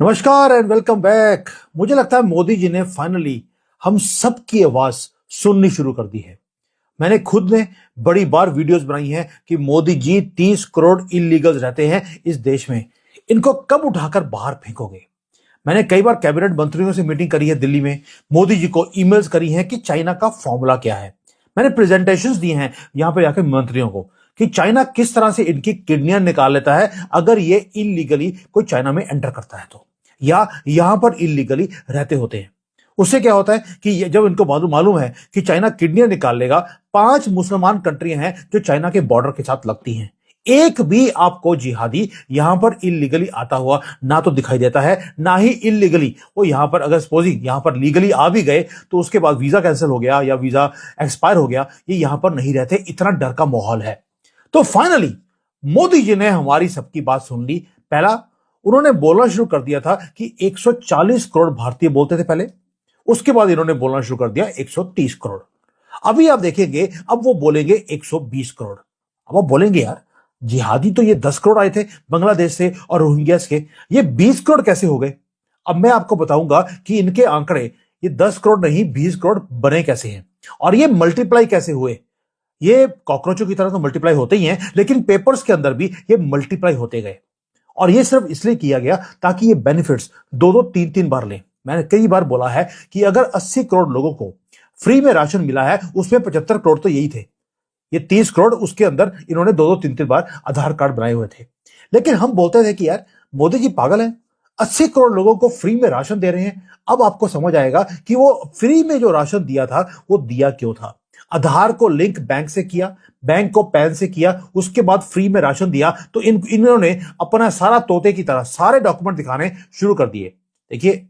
नमस्कार and welcome back. मुझे लगता है मोदी जी ने फाइनली हम सब की आवाज सुननी शुरू कर दी है। मैंने खुद ने बड़ी बार वीडियोस बनाई हैं कि मोदी जी 30 करोड़ इलीगल्स रहते हैं इस देश में, इनको कब उठाकर बाहर फेंकोगे। मैंने कई बार कैबिनेट मंत्रियों से मीटिंग करी है दिल्ली में, मोदी जी को ईमेल्स करी हैं कि चाइना का फॉर्मूला क्या है। मैंने प्रेजेंटेशंस दी हैं यहां पर जाकर मंत्रियों को कि चाइना किस तरह से इनकी किडनियां निकाल लेता है अगर ये इलीगली कोई चाइना में एंटर करता है तो, या यहां पर इलीगली रहते होते हैं। उससे क्या होता है कि जब इनको मालूम है कि चाइना किडनियां निकाल लेगा, 5 मुसलमान कंट्रियां हैं जो चाइना के बॉर्डर के साथ लगती हैं, एक भी आपको जिहादी यहां पर इलीगली आता हुआ ना तो दिखाई देता है, ना ही इलीगली वो यहां पर, अगर सपोजिंग यहां पर लीगली आ भी गए तो उसके बाद वीजा कैंसिल हो गया या वीजा एक्सपायर हो गया, ये यहां पर नहीं रहते। इतना डर का माहौल है। तो फाइनली मोदी जी ने हमारी सबकी बात सुन ली। पहला, उन्होंने बोलना शुरू कर दिया था कि 140 करोड़ भारतीय बोलते थे पहले, उसके बाद इन्होंने बोलना शुरू कर दिया 130 करोड़। अभी आप देखेंगे अब वो बोलेंगे 120 करोड़। अब वो बोलेंगे यार, जिहादी तो ये 10 करोड़ आए थे बांग्लादेश से और रोहिंग्यास के, ये 20 करोड़ कैसे हो गए। अब मैं आपको बताऊंगा कि इनके आंकड़े ये 10 करोड़ नहीं 20 करोड़ बने कैसे हैं और ये मल्टीप्लाई कैसे हुए। ये कॉकरोचों की तरह तो मल्टीप्लाई होते ही हैं, लेकिन पेपर्स के अंदर भी ये मल्टीप्लाई होते गए। और ये सिर्फ इसलिए किया गया ताकि ये बेनिफिट्स 2-2, 3-3 बार लें। मैंने कई बार बोला है कि अगर 80 करोड़ लोगों को फ्री में राशन मिला है, उसमें 75 करोड़ तो यही थे। ये 30 करोड़, उसके अंदर इन्होंने 2-2, 3-3 बार आधार कार्ड बनाए हुए थे। लेकिन हम बोलते थे कि यार मोदी जी पागल है, 80 करोड़ लोगों को फ्री में राशन दे रहे हैं। अब आपको समझ आएगा कि वो फ्री में जो राशन दिया था वो दिया क्यों था। आधार को लिंक बैंक से किया, बैंक को पैन से किया, उसके बाद फ्री में राशन दिया, तो इन्होंने अपना सारा तोते की तरह सारे डॉक्यूमेंट दिखाने शुरू कर दिए। देखिए,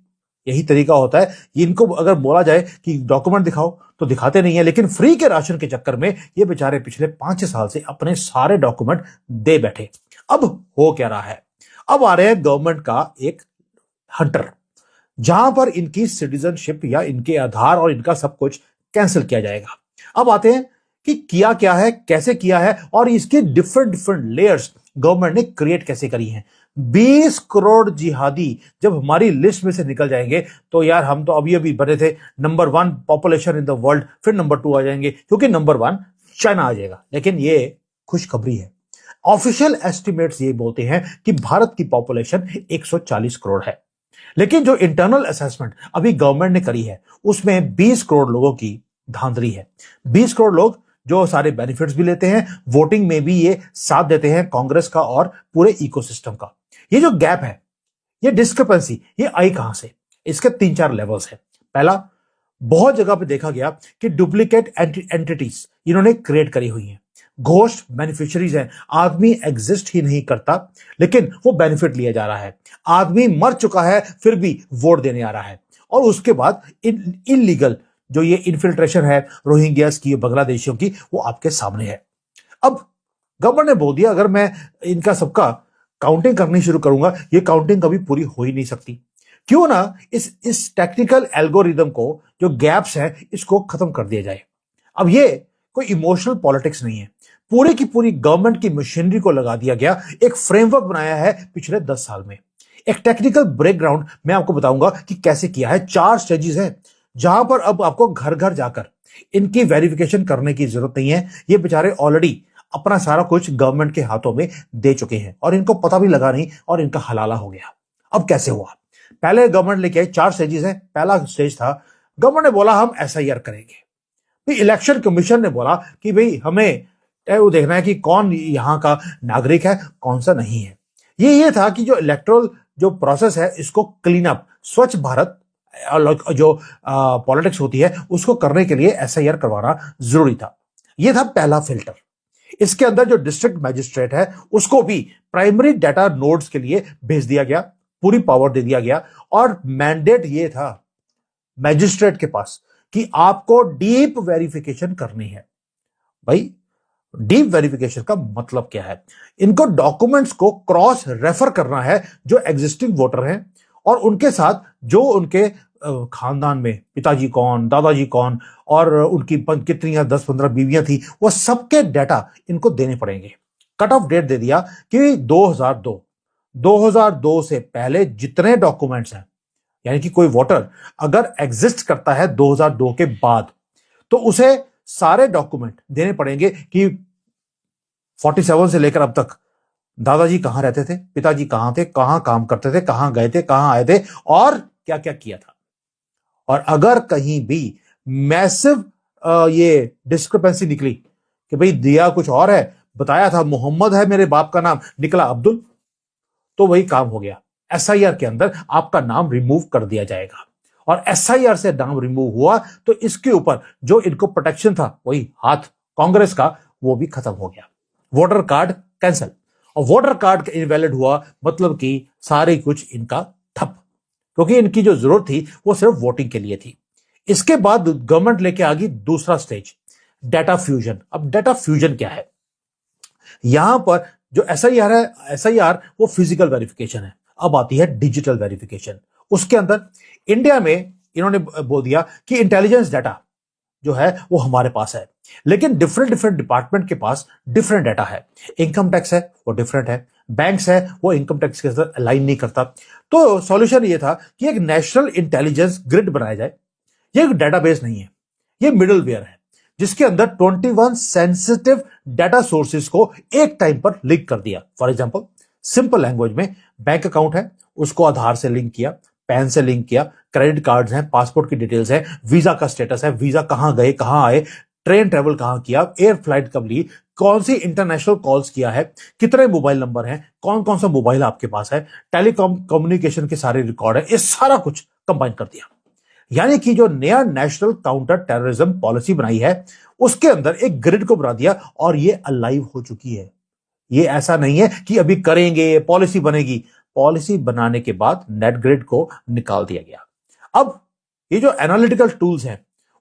यही तरीका होता है। इनको अगर बोला जाए कि डॉक्यूमेंट दिखाओ तो दिखाते नहीं है, लेकिन फ्री के राशन के चक्कर में ये बेचारे पिछले 5-6 साल से अपने सारे डॉक्यूमेंट दे बैठे। अब हो क्या रहा है, अब आ रहे हैं गवर्नमेंट का एक हंटर, जहां पर इनकी सिटीजनशिप या इनके आधार और इनका सब कुछ कैंसिल किया जाएगा। अब आते हैं कि किया क्या है, कैसे किया है और इसके डिफरेंट डिफरेंट लेयर्स गवर्नमेंट ने क्रिएट कैसे करी हैं। 20 करोड़ जिहादी जब हमारी लिस्ट में से निकल जाएंगे तो यार हम तो अभी अभी बने थे number 1 population in the world, फिर नंबर 2 आ जाएंगे क्योंकि नंबर 1 चाइना आ जाएगा। लेकिन ये खुशखबरी है, ऑफिशियल एस्टिमेट्स ये बोलते हैं कि भारत की पॉपुलेशन 140 करोड़ है, लेकिन जो इंटरनल असेसमेंट अभी गवर्नमेंट ने करी है उसमें 20 करोड़ लोगों की धांधली है। 20 करोड़ लोग जो सारे बेनिफिट्स भी लेते हैं, वोटिंग में भी ये साथ देते हैं कांग्रेस का और पूरे इकोसिस्टम का। ये जो गैप है, ये डिस्क्रिपेंसी, ये आई कहां से। इसके 3-4 लेवल्स हैं। पहला, बहुत जगह पे देखा गया कि डुप्लीकेट एंटिटीज इन्होंने क्रिएट करी हुई हैं, घोस्ट बेनिफिशियरीज हैं। आदमी एग्जिस्ट ही नहीं करता लेकिन वो बेनिफिट लिया जा रहा है, आदमी मर चुका है फिर भी वोट देने आ रहा है। और उसके बाद इलीगल जो ये इन्फिल्ट्रेशन है रोहिंग्यास की, बांग्लादेशियों की, वो आपके सामने है। अब गवर्नमेंट ने बोल दिया अगर मैं इनका सबका काउंटिंग करनी शुरू करूंगा, ये काउंटिंग कभी पूरी हो ही नहीं सकती। क्यों ना इस टेक्निकल एल्गोरिदम को, जो गैप्स है, इसको खत्म कर दिया जाए। अब ये कोई इमोशनल पॉलिटिक्स नहीं है, पूरी की पूरी गवर्नमेंट की मशीनरी को लगा दिया गया, एक फ्रेमवर्क बनाया है पिछले 10 साल में। एक टेक्निकल ब्रेकग्राउंड मैं आपको बताऊंगा कि कैसे किया है। 4 स्टेजेस हैं जहां पर अब आपको घर घर जाकर इनकी वेरिफिकेशन करने की जरूरत नहीं है। ये बेचारे ऑलरेडी अपना सारा कुछ गवर्नमेंट के हाथों में दे चुके हैं और इनको पता भी लगा नहीं और इनका हलाला हो गया। अब कैसे हुआ, पहले गवर्नमेंट लेके आई, 4 स्टेजेस हैं। पहला स्टेज था, गवर्नमेंट ने बोला हम एसआईआर करेंगे। फिर इलेक्शन कमीशन ने बोला कि भाई हमें वो देखना है कि कौन यहां का नागरिक है, कौन सा नहीं है। ये था कि जो इलेक्टोरल जो प्रोसेस है इसको क्लीन अप, स्वच्छ भारत जो पॉलिटिक्स होती है उसको करने के लिए एसआईआर करवाना जरूरी था। यह था पहला फिल्टर। इसके अंदर जो डिस्ट्रिक्ट मैजिस्ट्रेट है उसको भी प्राइमरी डाटा नोड्स के लिए भेज दिया गया, पूरी पावर दे दिया गया। और मैंडेट ये था मैजिस्ट्रेट के पास कि आपको डीप वेरिफिकेशन करनी है। भाई, डीप वेरिफिकेशन का मतलब क्या है, इनको डॉक्यूमेंट्स को क्रॉस रेफर करना है जो एग्जिस्टिंग वोटर हैं और उनके साथ जो उनके खानदान में पिताजी कौन, दादाजी कौन और उनकी कितनी 10-15 बीवियां थी, वो सबके डाटा इनको देने पड़ेंगे। कट ऑफ डेट दे दिया कि 2002 2002 से पहले जितने डॉक्यूमेंट्स हैं, यानी कि कोई वोटर अगर एग्जिस्ट करता है 2002 के बाद, तो उसे सारे डॉक्यूमेंट देने पड़ेंगे कि 47 से लेकर अब तक दादाजी कहां रहते थे, पिताजी कहां थे, कहां काम करते थे, कहां गए थे, कहां आए थे और क्या क्या किया था। और अगर कहीं भी मैसिव ये डिस्क्रिपेंसी निकली कि भाई दिया कुछ और है, बताया था मोहम्मद है मेरे बाप का नाम, निकला अब्दुल, तो वही काम हो गया। एसआईआर के अंदर आपका नाम रिमूव कर दिया जाएगा। और एसआईआर से नाम रिमूव हुआ तो इसके ऊपर जो इनको प्रोटेक्शन था, वही हाथ कांग्रेस का, वो भी खत्म हो गया। वोटर कार्ड कैंसिल, और वोटर कार्ड इनवैलिड हुआ, मतलब कि सारे कुछ इनका ठप, क्योंकि इनकी जो जरूरत थी वो सिर्फ वोटिंग के लिए थी। इसके बाद गवर्नमेंट लेके आ गई दूसरा स्टेज, डाटा फ्यूजन। अब डाटा फ्यूजन क्या है? यहां पर जो एसआईआर है, एसआईआर वो फिजिकल वेरिफिकेशन है, अब आती है डिजिटल वेरिफिकेशन। उसके अंदर इंडिया में इन्होंने बोल दिया कि इंटेलिजेंस डाटा जो है वो हमारे पास है, लेकिन डिफरेंट डिफरेंट डिपार्टमेंट के पास डिफरेंट डाटा है। इनकम टैक्स है वो डिफरेंट है, बैंक्स है वो इनकम टैक्स के साथ अलाइन नहीं करता। तो सॉल्यूशन ये था कि एक नेशनल इंटेलिजेंस ग्रिड बनाया जाए। ये एक डेटाबेस नहीं है, ये मिडलवेयर है, जिसके अंदर 21 सेंसिटिव डाटा सोर्सेज को एक टाइम पर लिंक कर दिया। फॉर एग्जांपल, सिंपल लैंग्वेज में, बैंक अकाउंट है उसको आधार से लिंक किया, पैन से लिंक किया, क्रेडिट कार्ड्स हैं, पासपोर्ट की डिटेल्स है, वीजा का स्टेटस है, वीजा कहां गए कहां आए, ट्रेन ट्रेवल कहां किया, एयर फ्लाइट कब ली, कौन सी इंटरनेशनल कॉल्स किया है, कितने मोबाइल नंबर हैं, कौन कौन सा मोबाइल आपके पास है, टेलीकॉम कम्युनिकेशन के सारे रिकॉर्ड है, ये सारा कुछ कंबाइन कर दिया। यानी कि जो नया नेशनल काउंटर टेररिज्म पॉलिसी बनाई है, उसके अंदर एक ग्रिड को बना दिया, और ये अलाइव हो चुकी है। ये ऐसा नहीं है कि अभी करेंगे, पॉलिसी बनेगी। पॉलिसी बनाने के बाद नेट ग्रिड को निकाल दिया गया। अब ये जो एनालिटिकल टूल्स हैं,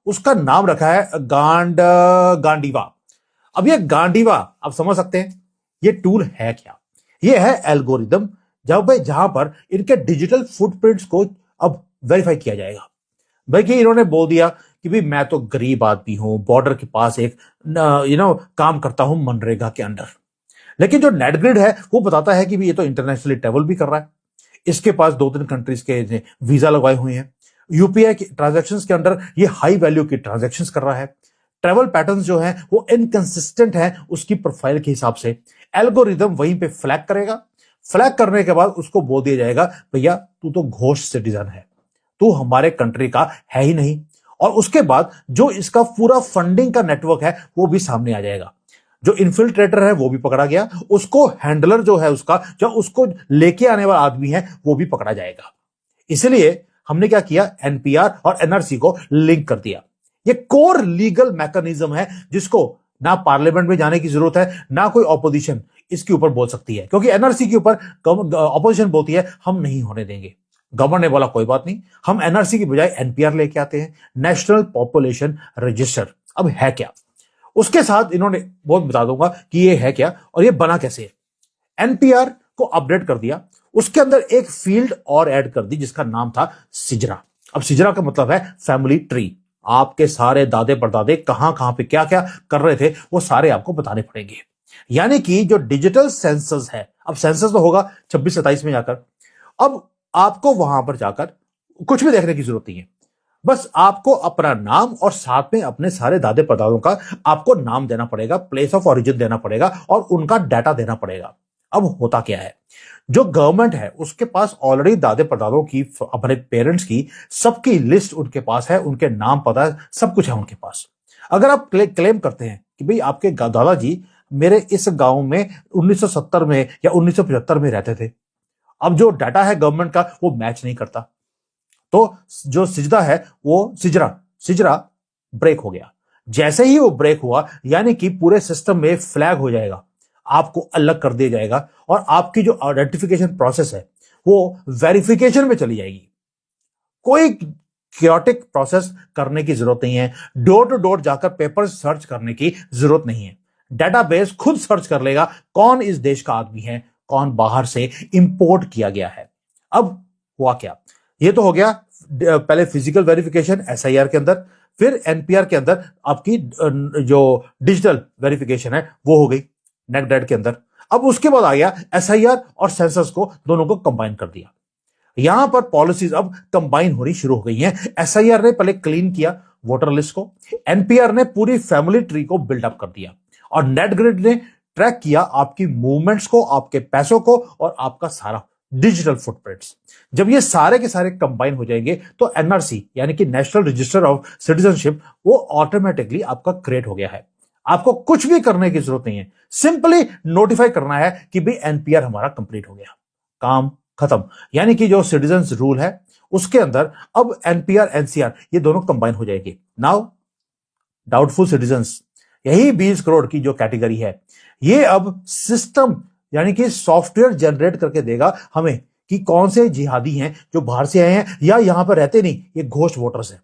उसका नाम रखा है गांडीवा। अब ये गांडीवा, आप समझ सकते हैं ये टूल है क्या? ये है एल्गोरिदम, जहां पर इनके डिजिटल फुटप्रिंट्स को अब वेरीफाई किया जाएगा। भाई कि इन्होंने बोल दिया कि भाई मैं तो गरीब आदमी हूं, बॉर्डर के पास एक काम करता हूं मनरेगा के अंडर, लेकिन जो नेट ग्रिड है वो बताता है कि भी ये तो इंटरनेशनली ट्रेवल भी कर रहा है, इसके पास 2-3 कंट्रीज के वीजा लगवाए हुए हैं, यूपीआई के ट्रांजैक्शंस के अंदर ये हाई वैल्यू की ट्रांजैक्शंस कर रहा है, ट्रेवल पैटर्न्स जो हैं वो इनकंसिस्टेंट हैं उसकी प्रोफाइल के हिसाब से। एल्गोरिदम वहीं पे फ्लैग करेगा, फ्लैग करने के बाद उसको बोल दिया जाएगा भैया तू तो घोस्ट सिटीजन है, तू हमारे कंट्री का है ही नहीं। और उसके बाद जो इसका पूरा फंडिंग का नेटवर्क है वो भी सामने आ जाएगा। जो इन्फिल्ट्रेटर है वो भी पकड़ा गया, उसको हैंडलर जो है उसका, जो उसको लेके आने वाला आदमी है वो भी पकड़ा जाएगा। इसलिए हमने क्या किया, एनपीआर और एनआरसी को लिंक कर दिया। ये कोर लीगल मैकेनिज्म है जिसको ना पार्लियामेंट में जाने की जरूरत है, ना कोई ऑपोजिशन इसके ऊपर बोल सकती है, क्योंकि एनआरसी के ऊपर ऑपोजिशन बोलती है हम नहीं होने देंगे। गवर्नर ने बोला कोई बात नहीं, हम एनआरसी की बजाय एनपीआर लेके आते हैं, नेशनल पॉपुलेशन रजिस्टर। अब है क्या, उसके साथ इन्होंने बहुत बता दूंगा कि ये है क्या और ये बना कैसे है। एनपीआर को अपडेट कर दिया, उसके अंदर एक फील्ड और ऐड कर दी जिसका नाम था सिजरा। अब सिजरा का मतलब है फैमिली ट्री। आपके सारे दादे परदादे कहां कहां पे क्या क्या कर रहे थे वो सारे आपको बताने पड़ेंगे। यानी कि जो डिजिटल सेंसस है, अब सेंसस तो होगा 26-27 में जाकर, अब आपको वहां पर जाकर कुछ भी देखने की जरूरत नहीं है, बस आपको अपना नाम और साथ में अपने सारे दादे परदादों का आपको नाम देना पड़ेगा, प्लेस ऑफ ओरिजिन देना पड़ेगा और उनका डाटा देना पड़ेगा। अब होता क्या है, जो गवर्नमेंट है उसके पास ऑलरेडी दादे परदादों की, अपने पेरेंट्स की सबकी लिस्ट उनके पास है, उनके नाम पता सब कुछ है उनके पास। अगर आप क्लेम करते हैं कि भाई आपके दादाजी मेरे इस गांव में 1970 में या 1975 में रहते थे, अब जो डाटा है गवर्नमेंट का वो मैच नहीं करता, तो जो सिजदा है वो सिजरा ब्रेक हो गया। जैसे ही वो ब्रेक हुआ, यानी कि पूरे सिस्टम में फ्लैग हो जाएगा, आपको अलग कर दिया जाएगा और आपकी जो आइडेंटिफिकेशन प्रोसेस है वो वेरिफिकेशन में चली जाएगी। कोई क्योटिक प्रोसेस करने की जरूरत नहीं है, डोर टू डोर जाकर पेपर सर्च करने की जरूरत नहीं है। डेटाबेस खुद सर्च कर लेगा कौन इस देश का आदमी है, कौन बाहर से इंपोर्ट किया गया है। अब हुआ क्या, ये तो हो गया पहले फिजिकल वेरिफिकेशन एसआईआर के अंदर, फिर एनपीआर के अंदर आपकी जो डिजिटल वेरिफिकेशन है वो हो गई नेट ग्रिड के अंदर। अब उसके बाद आ गया एसआईआर और सेंसस को दोनों को कंबाइन कर दिया। यहां पर पॉलिसीज अब कंबाइन होनी शुरू हो गई हैं। एसआईआर ने पहले क्लीन किया वोटर लिस्ट को, एनपीआर ने पूरी फैमिली ट्री को बिल्डअप कर दिया और नेट ग्रिड ने ट्रैक किया आपकी मूवमेंट्स को, आपके पैसों को और आपका सारा डिजिटल फुटप्रिंट्स। जब ये सारे के सारे कंबाइन हो जाएंगे तो एनआरसी यानी कि नेशनल रजिस्टर ऑफ सिटीजनशिप वो ऑटोमेटिकली आपका क्रिएट हो गया है। आपको कुछ भी करने की जरूरत नहीं है, सिंपली नोटिफाई करना है कि भाई एनपीआर हमारा कंप्लीट हो गया, काम खत्म। यानी कि जो सिटीजन्स रूल है उसके अंदर अब एनपीआर एनसीआर ये दोनों कंबाइन हो जाएंगे। नाउ डाउटफुल सिटीजन्स, यही 20 करोड़ की जो कैटेगरी है, ये अब सिस्टम यानी कि सॉफ्टवेयर जनरेट करके देगा हमें कि कौन से जिहादी हैं जो बाहर से आए हैं या यहां पर रहते नहीं, ये घोस्ट वोटर्स हैं।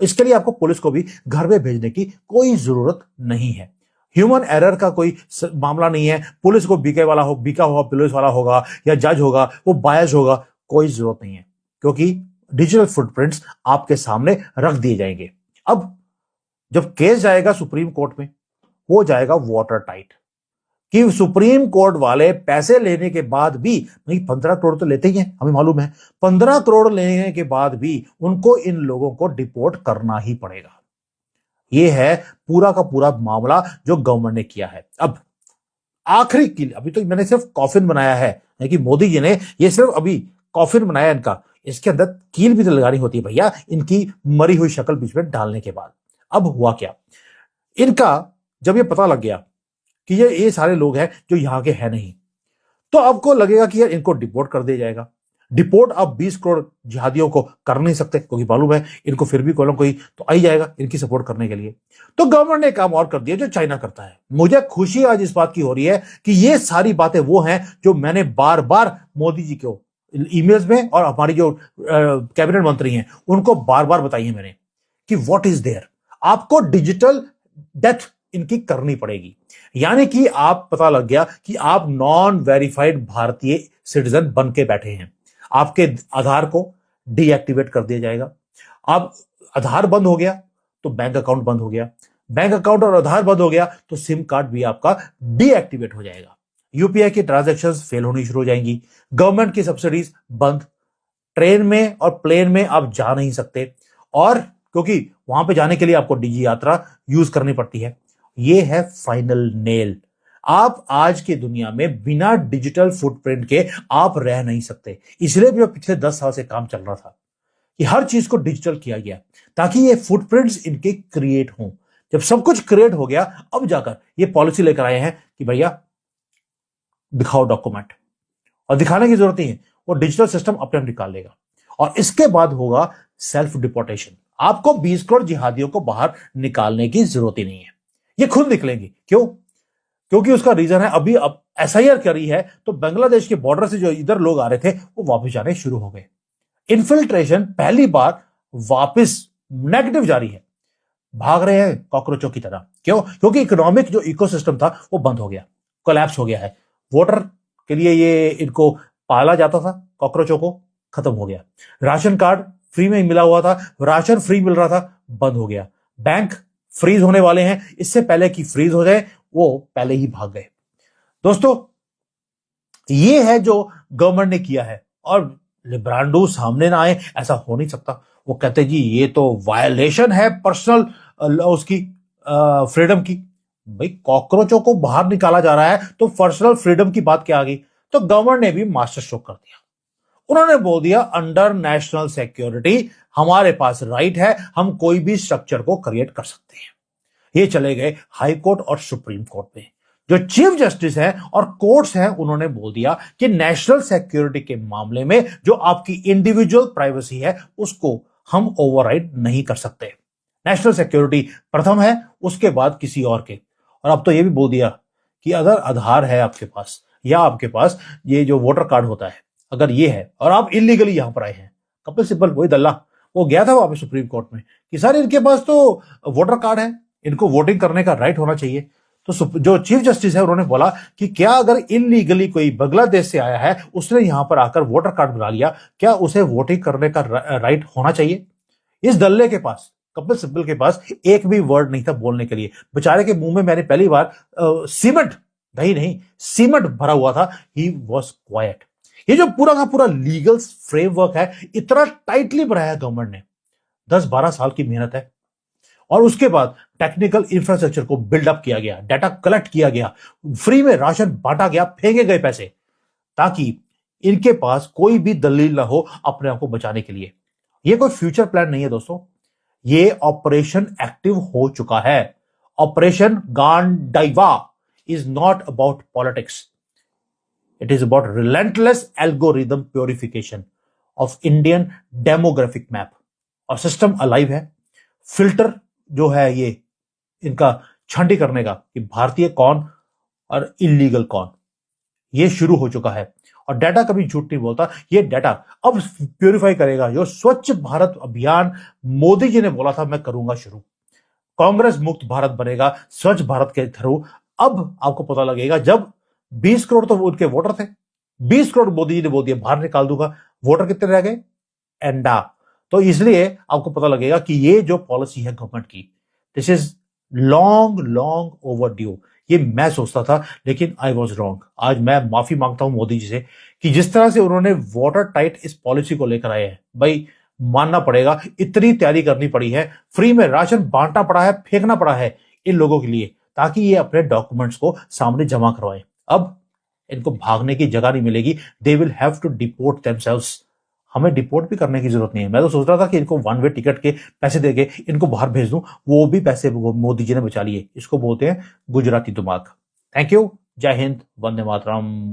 इसके लिए आपको पुलिस को भी घर में भेजने की कोई जरूरत नहीं है। ह्यूमन एरर का कोई मामला नहीं है। पुलिस को बीका हुआ पुलिस वाला होगा या जज होगा, वो बायस होगा, कोई जरूरत नहीं है, क्योंकि डिजिटल फुटप्रिंट्स आपके सामने रख दिए जाएंगे। अब जब केस जाएगा सुप्रीम कोर्ट में, हो जाएगा वाटर टाइट कि सुप्रीम कोर्ट वाले पैसे लेने के बाद भी, नहीं 15 करोड़ तो लेते ही हैं, हमें मालूम है, 15 करोड़ लेने के बाद भी उनको इन लोगों को डिपोर्ट करना ही पड़ेगा। यह है पूरा का पूरा मामला जो गवर्नमेंट ने किया है। अब आखिरी कील, अभी तो मैंने सिर्फ कॉफिन बनाया है कि मोदी जी ने ये सिर्फ अभी कॉफिन बनाया इनका, इसके अंदर कील भी तो लगानी होती है भैया, इनकी मरी हुई शक्ल बीच में डालने के बाद। अब हुआ क्या, इनका जब ये पता लग गया कि ये सारे लोग हैं जो यहां के हैं नहीं, तो आपको लगेगा कि यार इनको डिपोर्ट कर दिया जाएगा। डिपोर्ट अब 20 करोड़ जिहादियों को कर नहीं सकते, क्योंकि मालूम है इनको फिर भी कोई तो आ ही जाएगा इनकी सपोर्ट करने के लिए। तो गवर्नमेंट ने काम और कर दिया जो चाइना करता है। मुझे खुशी आज इस बात की हो रही है कि ये सारी बातें वो हैं जो मैंने बार बार मोदी जी को ईमेल्स में और हमारी जो कैबिनेट मंत्री हैं उनको बार बार बताई है मैंने कि व्हाट इज देयर। आपको डिजिटल डेथ इनकी करनी पड़ेगी, यानी कि आप पता लग गया कि आप नॉन वेरीफाइड भारतीय सिटीजन बन के बैठे हैं, आपके आधार को डीएक्टिवेट कर दिया जाएगा। आप आधार बंद हो गया तो बैंक अकाउंट बंद हो गया, बैंक अकाउंट और आधार बंद हो गया तो सिम कार्ड भी आपका डीएक्टिवेट हो जाएगा। यूपीआई की ट्रांजैक्शंस फेल होनी शुरू हो जाएंगी, गवर्नमेंट की सब्सिडीज बंद, ट्रेन में और प्लेन में आप जा नहीं सकते, और क्योंकि वहां पे जाने के लिए आपको डिजी यात्रा यूज करनी पड़ती है। ये है फाइनल नेल। आप आज की दुनिया में बिना डिजिटल फुटप्रिंट के आप रह नहीं सकते। इसलिए भी पिछले 10 साल से काम चल रहा था कि हर चीज को डिजिटल किया गया ताकि ये फुटप्रिंट्स इनके क्रिएट हों। जब सब कुछ क्रिएट हो गया, अब जाकर ये पॉलिसी लेकर आए हैं कि भैया दिखाओ डॉक्यूमेंट, और दिखाने की जरूरत नहीं है, वो डिजिटल सिस्टम अपने आप निकाल लेगा। और इसके बाद होगा सेल्फ डिपोर्टेशन। आपको 20 करोड़ जिहादियों को बाहर निकालने की जरूरत ही नहीं है, ये खुद निकलेंगे। क्यों? क्योंकि उसका रीजन है अभी अब एसआईआर करी है तो बांग्लादेश के बॉर्डर से जो इधर लोग आ रहे थे वो वापस जाने शुरू हो गए। इन्फिल्ट्रेशन पहली बार वापस नेगेटिव जारी है, भाग रहे हैं कॉकरोचों की तरह। क्यों? क्योंकि इकोनॉमिक जो इकोसिस्टम था वो बंद हो गया, कोलैप्स हो गया है। वोटर के लिए ये इनको पाला जाता था, कॉकरोचों को खत्म हो गया। राशन कार्ड फ्री में मिला हुआ था, राशन फ्री मिल रहा था, बंद हो गया। बैंक फ्रीज होने वाले हैं, इससे पहले कि फ्रीज हो जाए वो पहले ही भाग गए। दोस्तों, ये है जो गवर्नमेंट ने किया है, और लिब्रांडो सामने ना आए, ऐसा हो नहीं सकता। वो कहते जी ये तो वायलेशन है पर्सनल उसकी फ्रीडम की। भाई कॉकरोचों को बाहर निकाला जा रहा है तो पर्सनल फ्रीडम की बात क्या आ गई? तो गवर्नमेंट ने भी मास्टर स्ट्रोक कर दिया। उन्होंने बोल दिया अंडर नेशनल सिक्योरिटी हमारे पास राइट है, हम कोई भी स्ट्रक्चर को क्रिएट कर सकते हैं। ये चले गए हाई कोर्ट और सुप्रीम कोर्ट में। जो चीफ जस्टिस हैं और कोर्ट्स हैं उन्होंने बोल दिया कि नेशनल सिक्योरिटी के मामले में जो आपकी इंडिविजुअल प्राइवेसी है उसको हम ओवरराइड नहीं कर सकते। नेशनल सिक्योरिटी प्रथम है, उसके बाद किसी और के। और अब तो ये भी बोल दिया कि अगर आधार है आपके पास या आपके पास ये जो वोटर कार्ड होता है, अगर ये है और आप इलीगली यहां पर आए हैं, कपिल सिब्बल वही दल्ला वो गया था वहां पे सुप्रीम कोर्ट में कि सर इनके पास तो वोटर कार्ड है, इनको वोटिंग करने का राइट होना चाहिए। तो जो चीफ जस्टिस है उन्होंने बोला कि क्या अगर इलीगली कोई बांग्लादेश से आया है, उसने यहां पर आकर वोटर कार्ड बना लिया, क्या उसे वोटिंग करने का राइट होना चाहिए? इस दल्ले के पास, कपिल सिब्बल के पास एक भी वर्ड नहीं था बोलने के लिए। बेचारे के मुंह में मैंने पहली बार सीमेंट दही नहीं, सीमेंट भरा हुआ था। He was quite. ये जो पूरा का पूरा लीगल फ्रेमवर्क है, इतना टाइटली बनाया गवर्नमेंट ने, 10-12 साल की मेहनत है। और उसके बाद टेक्निकल इंफ्रास्ट्रक्चर को बिल्डअप किया गया, डाटा कलेक्ट किया गया, फ्री में राशन बांटा गया, फेंके गए पैसे, ताकि इनके पास कोई भी दलील ना हो अपने आप को बचाने के लिए। ये कोई फ्यूचर प्लान नहीं है दोस्तों, ये ऑपरेशन एक्टिव हो चुका है। Operation Gandiva is not about politics, it is about relentless algorithm purification of Indian demographic map. और सिस्टम अलाइव है, फिल्टर जो है ये इनका छांटी करने का कि भारतीय कौन और इलीगल कौन, ये शुरू हो चुका है। और डाटा कभी झूठ नहीं बोलता, ये डाटा अब प्यूरिफाई करेगा। जो स्वच्छ भारत अभियान मोदी जी ने बोला था मैं करूंगा शुरू, कांग्रेस मुक्त भारत बनेगा स्वच्छ भारत के थ्रू। अब आपको पता लगेगा, जब 20 करोड़ तो उनके वोटर थे, 20 करोड़ मोदी जी ने बोल दिया बाहर निकाल दूंगा, वोटर कितने रह गए? एंडा। तो इसलिए आपको पता लगेगा कि ये जो पॉलिसी है गवर्नमेंट की, this is long long over due. ये मैं सोचता था, लेकिन आई वॉज रॉन्ग। आज मैं माफी मांगता हूं मोदी जी से कि जिस तरह से उन्होंने वाटर टाइट इस पॉलिसी को लेकर आए हैं, भाई मानना पड़ेगा, इतनी तैयारी करनी पड़ी है, फ्री में राशन बांटना पड़ा है, फेंकना पड़ा है इन लोगों के लिए, ताकि ये अपने डॉक्यूमेंट्स को सामने जमा करवाएं। अब इनको भागने की जगह नहीं मिलेगी, they will have to deport themselves. हमें डिपोर्ट भी करने की जरूरत नहीं है। मैं तो सोच रहा था कि इनको वन वे टिकट के पैसे देके इनको बाहर भेज दूं, वो भी पैसे मोदी जी ने बचा लिए। इसको बोलते हैं गुजराती दिमाग। थैंक यू, जय हिंद, वंदे मातरम।